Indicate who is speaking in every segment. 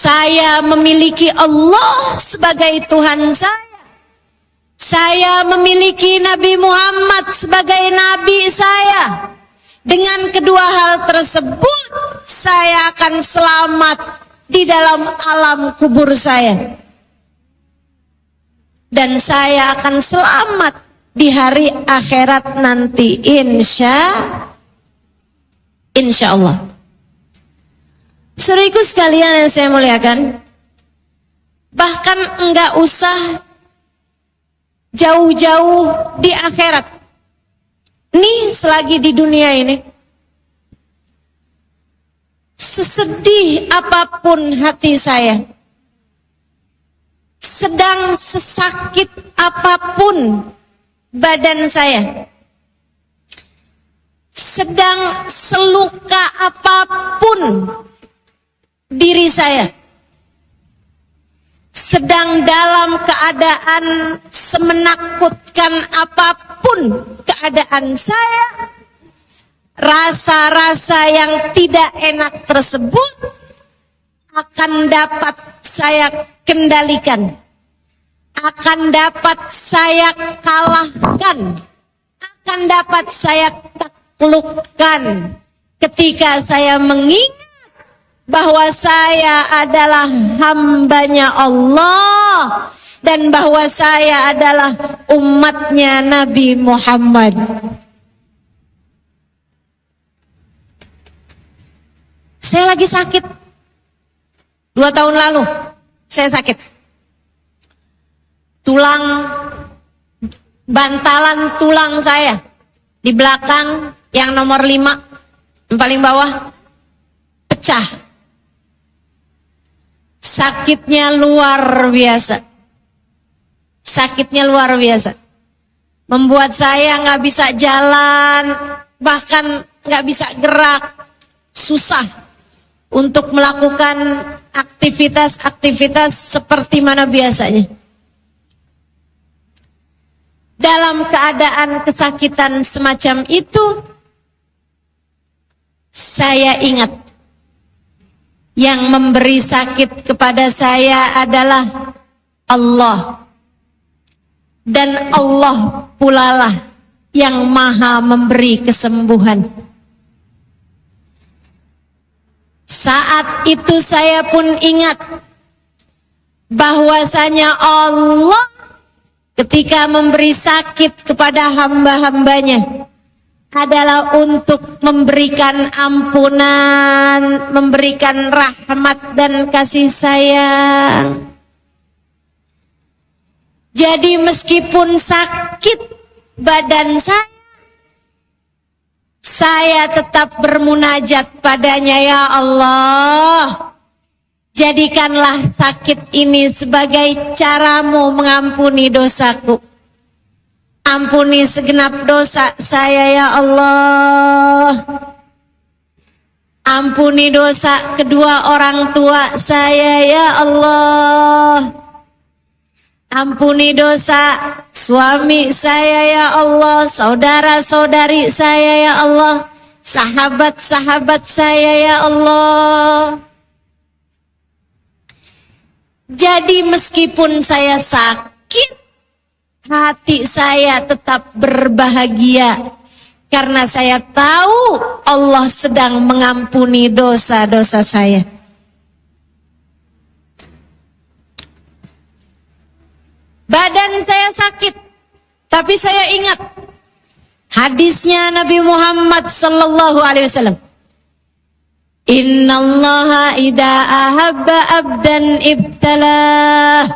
Speaker 1: Saya memiliki Allah sebagai Tuhan saya. Saya memiliki Nabi Muhammad sebagai Nabi saya. Dengan kedua hal tersebut, saya akan selamat di dalam alam kubur saya. Dan saya akan selamat di hari akhirat nanti, insya Allah. Saudaraku sekalian yang saya muliakan, bahkan enggak usah jauh-jauh di akhirat. Nih selagi di dunia ini, sesedih apapun hati saya, sedang sesakit apapun badan saya, sedang seluka apapun diri saya, sedang dalam keadaan semenakutkan apapun keadaan saya, rasa-rasa yang tidak enak tersebut akan dapat saya kendalikan, akan dapat saya kalahkan, akan dapat saya taklukkan ketika saya mengingat bahwa saya adalah hambanya Allah dan bahwa saya adalah umatnya Nabi Muhammad. Saya lagi sakit. 2 tahun lalu saya sakit. Bantalan tulang saya di belakang yang nomor 5, yang paling bawah, pecah. Sakitnya luar biasa. Sakitnya luar biasa. Membuat saya nggak bisa jalan, bahkan nggak bisa gerak, susah untuk melakukan aktivitas-aktivitas seperti mana biasanya. Dalam keadaan kesakitan semacam itu, saya ingat yang memberi sakit kepada saya adalah Allah. Dan Allah pulalah yang maha memberi kesembuhan. Saat itu saya pun ingat bahwasanya Allah ketika memberi sakit kepada hamba-hambanya adalah untuk memberikan ampunan, memberikan rahmat dan kasih sayang. Jadi meskipun sakit badan saya tetap bermunajat padanya, ya Allah, jadikanlah sakit ini sebagai caramu mengampuni dosaku. Ampuni segenap dosa saya, ya Allah. Ampuni dosa kedua orang tua saya, ya Allah. Ampuni dosa suami saya, ya Allah. Saudara-saudari saya, ya Allah. Sahabat-sahabat saya, ya Allah. Jadi meskipun saya sakit, hati saya tetap berbahagia karena saya tahu Allah sedang mengampuni dosa-dosa saya. Badan saya sakit, tapi saya ingat hadisnya Nabi Muhammad sallallahu alaihi wasallam. Innallaha idza ahabba abdan ibtalah.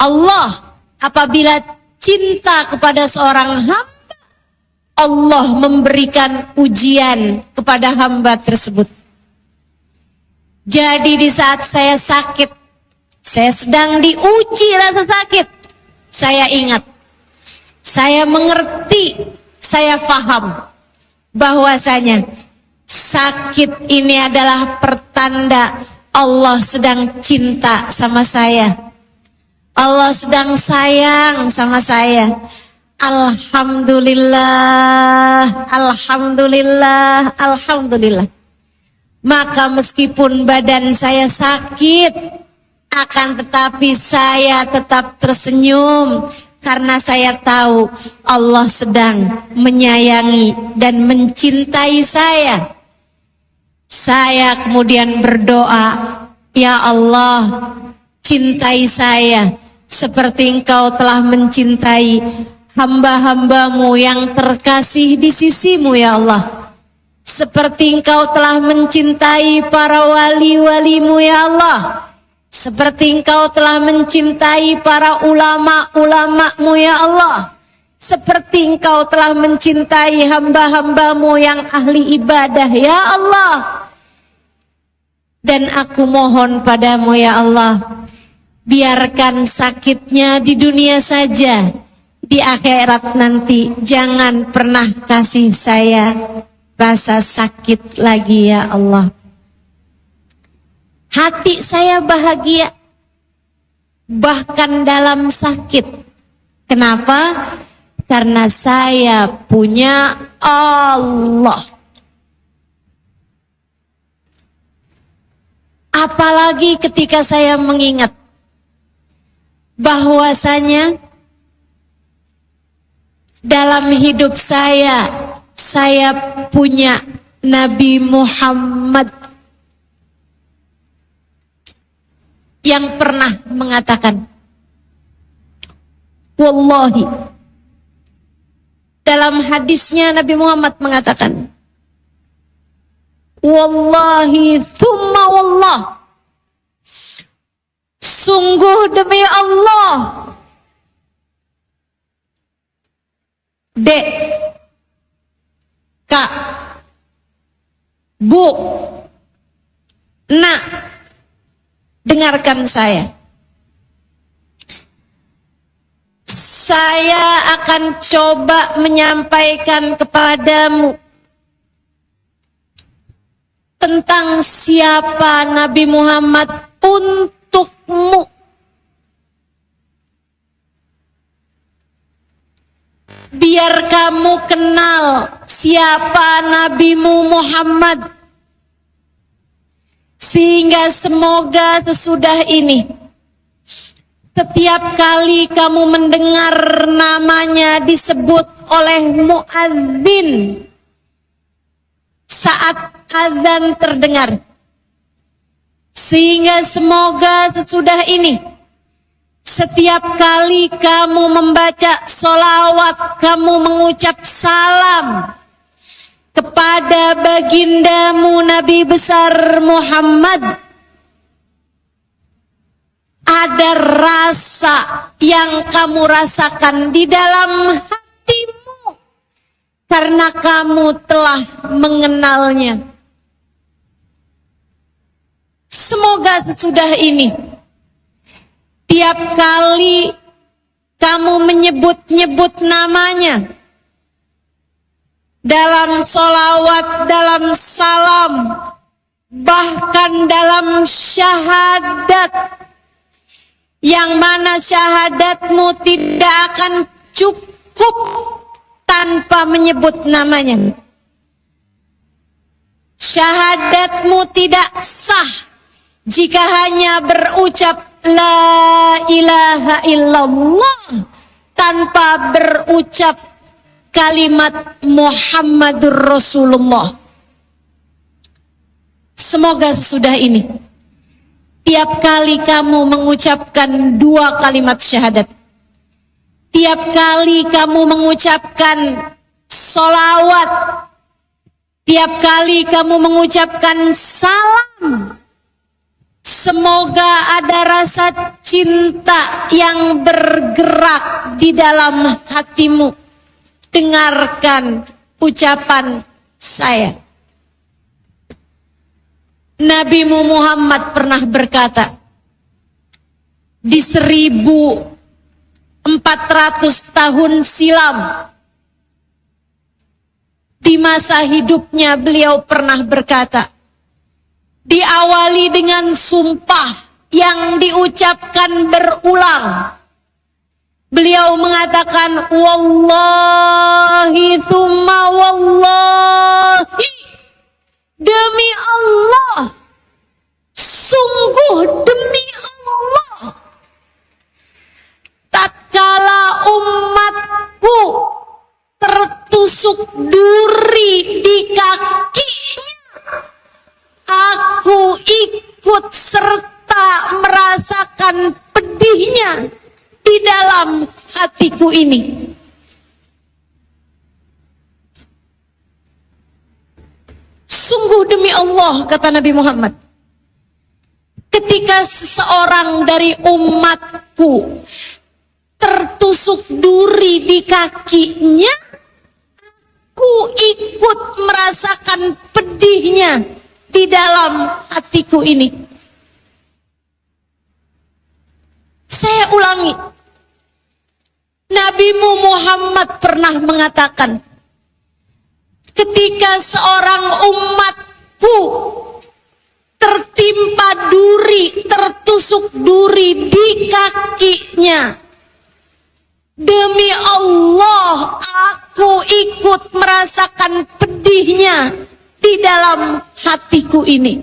Speaker 1: Allah apabila cinta kepada seorang hamba, Allah memberikan ujian kepada hamba tersebut. Jadi di saat saya sakit, saya sedang diuji rasa sakit, saya ingat, saya mengerti, saya faham bahwasanya sakit ini adalah pertanda Allah sedang cinta sama saya. Allah sedang sayang sama saya. Alhamdulillah, alhamdulillah, alhamdulillah. Maka meskipun badan saya sakit, akan tetapi saya tetap tersenyum karena saya tahu Allah sedang menyayangi dan mencintai saya. Saya kemudian berdoa, ya Allah, cintai saya seperti Engkau telah mencintai hamba-hambamu yang terkasih di sisimu, ya Allah. Seperti Engkau telah mencintai para wali-walimu, ya Allah. Seperti Engkau telah mencintai para ulama-ulamamu, ya Allah. Seperti Engkau telah mencintai hamba-hambamu yang ahli ibadah, ya Allah. Dan aku mohon padamu, ya Allah, biarkan sakitnya di dunia saja, di akhirat nanti jangan pernah kasih saya rasa sakit lagi, ya Allah. Hati saya bahagia bahkan dalam sakit. Kenapa? Karena saya punya Allah. Apalagi ketika saya mengingat bahwasanya dalam hidup saya punya Nabi Muhammad yang pernah mengatakan, wallahi, dalam hadisnya Nabi Muhammad mengatakan, wallahi thumma wallah, sungguh demi Allah, Dek, Kak, Bu, Nak, dengarkan saya. Saya akan coba menyampaikan kepadamu tentang siapa Nabi Muhammad untukmu. Biar kamu kenal siapa Nabimu Muhammad. Sehingga semoga sesudah ini, setiap kali kamu mendengar namanya disebut oleh muadzin saat azan terdengar, sehingga semoga sesudah ini, setiap kali kamu membaca sholawat, kamu mengucap salam kepada bagindamu Nabi besar Muhammad, ada rasa yang kamu rasakan di dalam hatimu karena kamu telah mengenalnya. Semoga sesudah ini, tiap kali kamu menyebut-nyebut namanya dalam sholawat, dalam salam, bahkan dalam syahadat, yang mana syahadatmu tidak akan cukup tanpa menyebut namanya. Syahadatmu tidak sah jika hanya berucap la ilaha illallah tanpa berucap kalimat Muhammadur Rasulullah. Semoga sesudah ini, tiap kali kamu mengucapkan 2 kalimat syahadat, tiap kali kamu mengucapkan sholawat, tiap kali kamu mengucapkan salam, semoga ada rasa cinta yang bergerak di dalam hatimu. Dengarkan ucapan saya. Nabimu Muhammad pernah berkata, di 1400 tahun silam, di masa hidupnya beliau pernah berkata, diawali dengan sumpah yang diucapkan berulang. Beliau mengatakan, wallahi thumma wallahi, demi Allah, sungguh demi Allah, tatkala umatku tertusuk duri di kakinya, aku ikut serta merasakan pedihnya di dalam hatiku ini. Sungguh demi Allah, kata Nabi Muhammad, ketika seseorang dari umatku tertusuk duri di kakinya, aku ikut merasakan pedihnya di dalam hatiku ini. Saya ulangi, Nabimu Muhammad pernah mengatakan, ketika seorang umatku tertimpa duri, tertusuk duri di kakinya, demi Allah aku ikut merasakan pedihnya di dalam hatiku ini.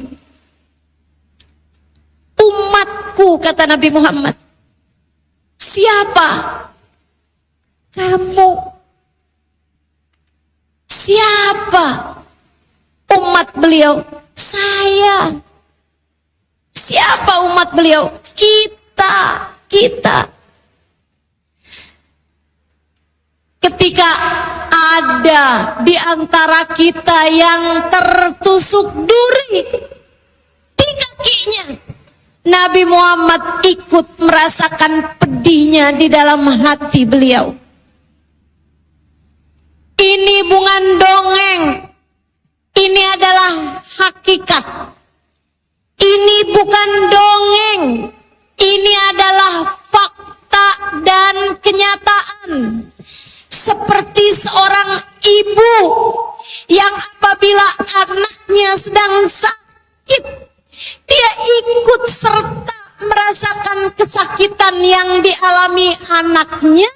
Speaker 1: Umatku, kata Nabi Muhammad. Siapa? Kamu. Siapa? Umat beliau. Saya. Siapa umat beliau? Kita. Ketika ada di antara kita yang tertusuk duri di kakinya, Nabi Muhammad ikut merasakan pedihnya di dalam hati beliau. Ini bukan dongeng, ini adalah hakikat. Ini bukan dongeng, ini adalah fakta dan kenyataan. Seperti seorang ibu yang apabila anaknya sedang sakit, dia ikut serta merasakan kesakitan yang dialami anaknya.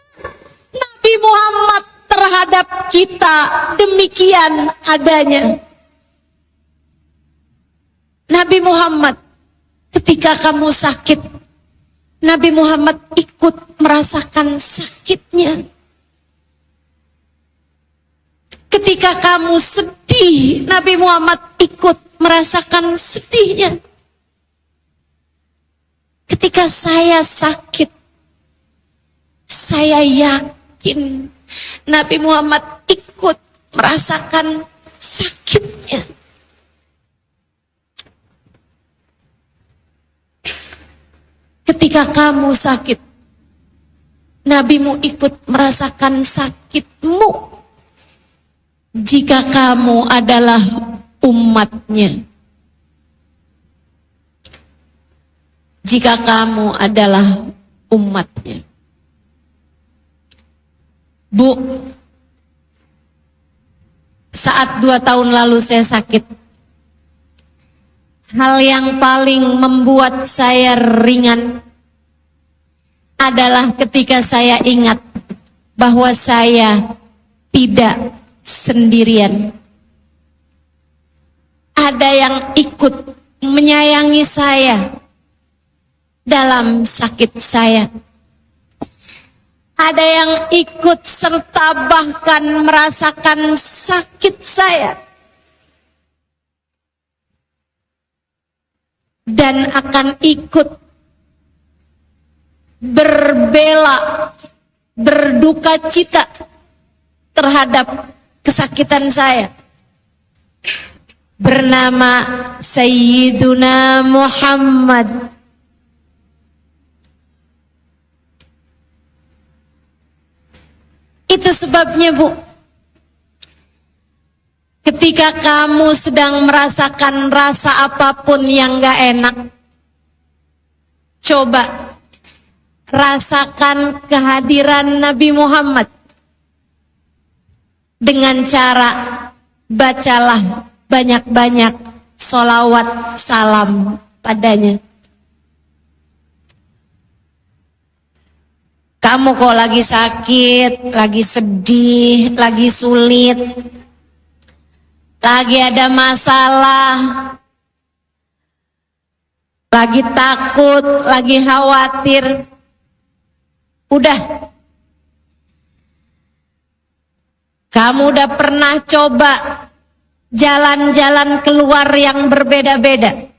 Speaker 1: Nabi Muhammad terhadap kita demikian adanya. Nabi Muhammad, ketika kamu sakit, Nabi Muhammad ikut merasakan sakitnya. Ketika kamu sedih, Nabi Muhammad ikut merasakan sedihnya. Ketika saya sakit, saya yakin Nabi Muhammad ikut merasakan sakitnya. Ketika kamu sakit, Nabimu ikut merasakan sakitmu. Jika kamu adalah umatnya, jika kamu adalah umatnya. Bu, saat 2 tahun lalu saya sakit, hal yang paling membuat saya ringan adalah ketika saya ingat bahwa saya tidak sendirian. Ada yang ikut menyayangi saya dalam sakit saya. Ada yang ikut serta bahkan merasakan sakit saya. Dan akan ikut berbela, berduka cita terhadap kesakitan saya. Bernama Sayyiduna Muhammad. Itu sebabnya, Bu, ketika kamu sedang merasakan rasa apapun yang gak enak, coba rasakan kehadiran Nabi Muhammad dengan cara bacalah banyak-banyak sholawat salam padanya. Kamu kok lagi sakit, lagi sedih, lagi sulit, lagi ada masalah, lagi takut, lagi khawatir, udah. Kamu udah pernah coba jalan-jalan keluar yang berbeda-beda.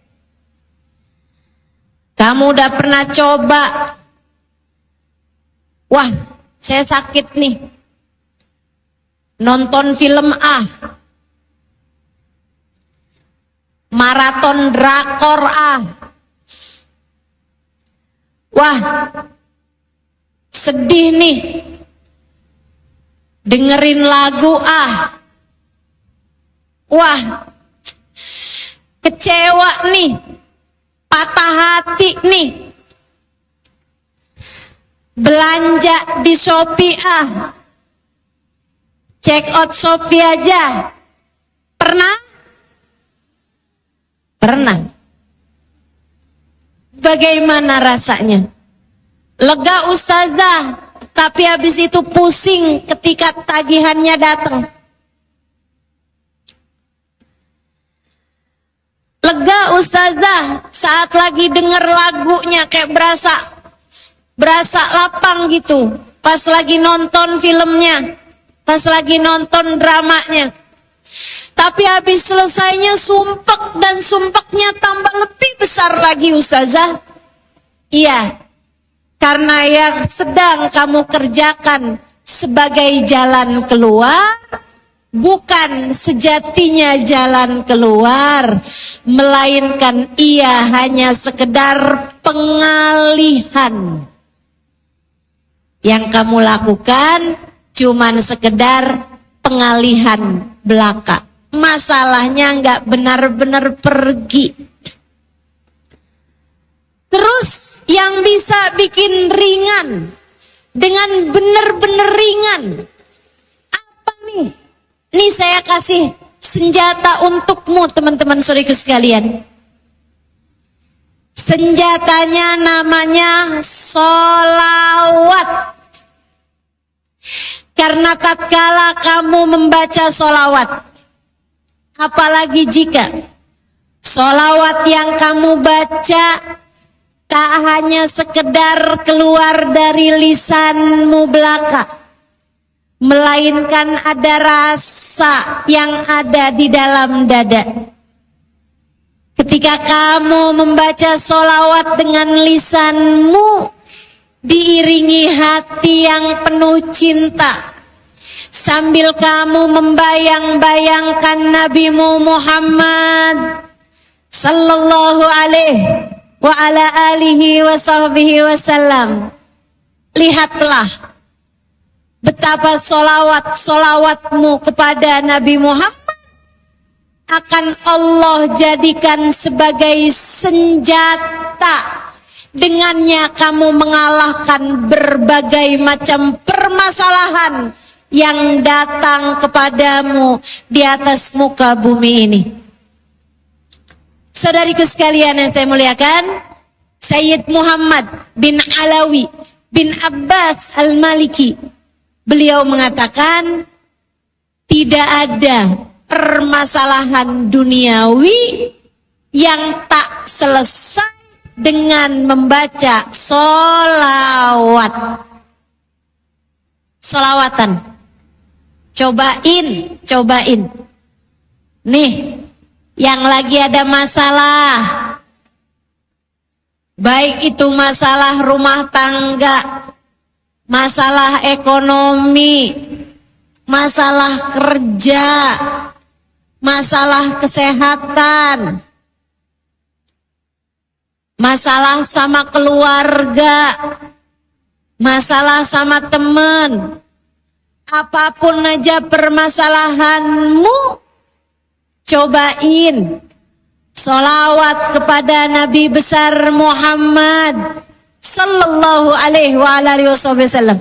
Speaker 1: Kamu udah pernah coba, wah saya sakit nih, nonton film A, maraton drakor A, wah sedih nih, dengerin lagu A, wah kecewa nih, patah hati nih, belanja di Shopee A, check out Shopee aja. Pernah? Pernah. Bagaimana rasanya? Lega ustazah, tapi habis itu pusing ketika tagihannya datang. Lega ustazah saat lagi denger lagunya kayak berasa lapang gitu. Pas lagi nonton filmnya, pas lagi nonton dramanya. Tapi habis selesainya sumpek, dan sumpeknya tambah lebih besar lagi ustazah. Iya, karena yang sedang kamu kerjakan sebagai jalan keluar bukan sejatinya jalan keluar, melainkan ia hanya sekedar pengalihan. Yang kamu lakukan cuman sekedar pengalihan belaka. Masalahnya nggak benar-benar pergi. Terus yang bisa bikin ringan dengan benar-benar ringan apa nih? Nih saya kasih senjata untukmu teman-teman saudaraku sekalian. Senjatanya namanya sholawat. Karena tatkala kamu membaca sholawat, apalagi jika sholawat yang kamu baca tak hanya sekedar keluar dari lisanmu belaka, melainkan ada rasa yang ada di dalam dada. Ketika kamu membaca sholawat dengan lisanmu, diiringi hati yang penuh cinta, sambil kamu membayang-bayangkan Nabimu Muhammad sallallahu alaihi wa ala alihi wa sahbihi wasallam. Lihatlah betapa solawatmu kepada Nabi Muhammad akan Allah jadikan sebagai senjata. Dengannya kamu mengalahkan berbagai macam permasalahan yang datang kepadamu di atas muka bumi ini. Saudariku sekalian yang saya muliakan, Sayyid Muhammad bin Alawi bin Abbas Al-Maliki, beliau mengatakan tidak ada permasalahan duniawi yang tak selesai dengan membaca sholawat. Sholawatan. Cobain. Nih, yang lagi ada masalah, baik itu masalah rumah tangga, masalah ekonomi, masalah kerja, masalah kesehatan, masalah sama keluarga, masalah sama teman, apapun aja permasalahanmu, cobain sholawat kepada Nabi besar Muhammad sallallahu alaihi wa alihi wasallam.